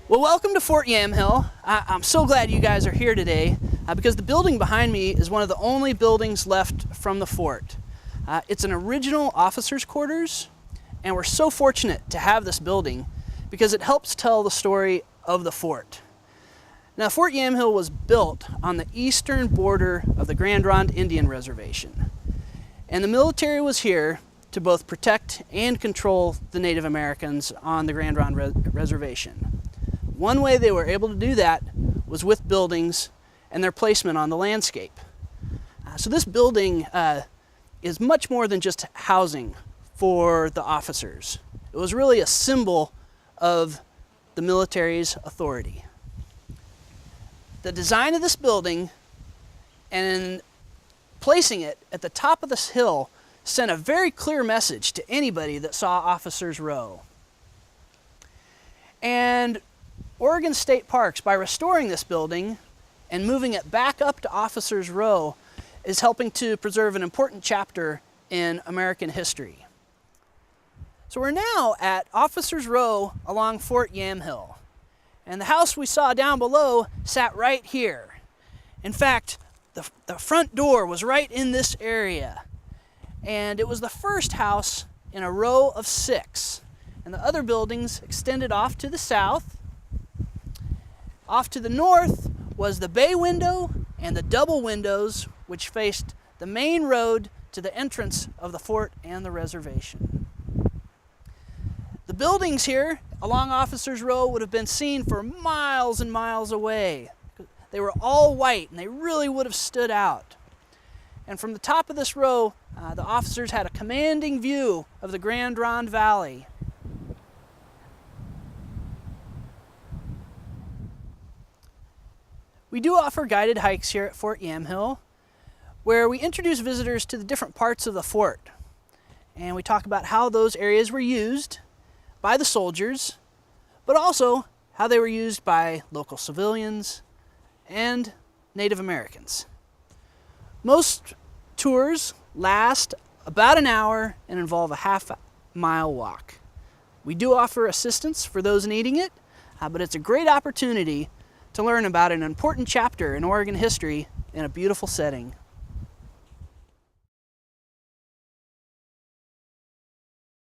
Well, welcome to Fort Yamhill. I'm so glad you guys are here today because the building behind me is one of the only buildings left from the fort. It's an original officers' quarters, and we're so fortunate to have this building because it helps tell the story of the fort. Now, Fort Yamhill was built on the eastern border of the Grand Ronde Indian Reservation, and the military was here to both protect and control the Native Americans on the Grand Ronde Reservation. One way they were able to do that was with buildings and their placement on the landscape. So this building is much more than just housing for the officers. It was really a symbol of the military's authority. The design of this building and placing it at the top of this hill sent a very clear message to anybody that saw Officers Row. And Oregon State Parks, by restoring this building and moving it back up to Officers Row, is helping to preserve an important chapter in American history. So we're now at Officers Row along Fort Yamhill, and the house we saw down below sat right here. In fact, the front door was right in this area, and it was the first house in a row of 6, and the other buildings extended off to the south. Off to the north was the bay window and the double windows which faced the main road to the entrance of the fort and the reservation. The buildings here along Officers Row would have been seen for miles and miles away. They were all white and they really would have stood out. And from the top of this row, the officers had a commanding view of the Grand Ronde Valley. We do offer guided hikes here at Fort Yamhill, where we introduce visitors to the different parts of the fort. And we talk about how those areas were used by the soldiers, but also how they were used by local civilians and Native Americans. Most tours last about an hour and involve a half-mile walk. We do offer assistance for those needing it, but it's a great opportunity to learn about an important chapter in Oregon history in a beautiful setting.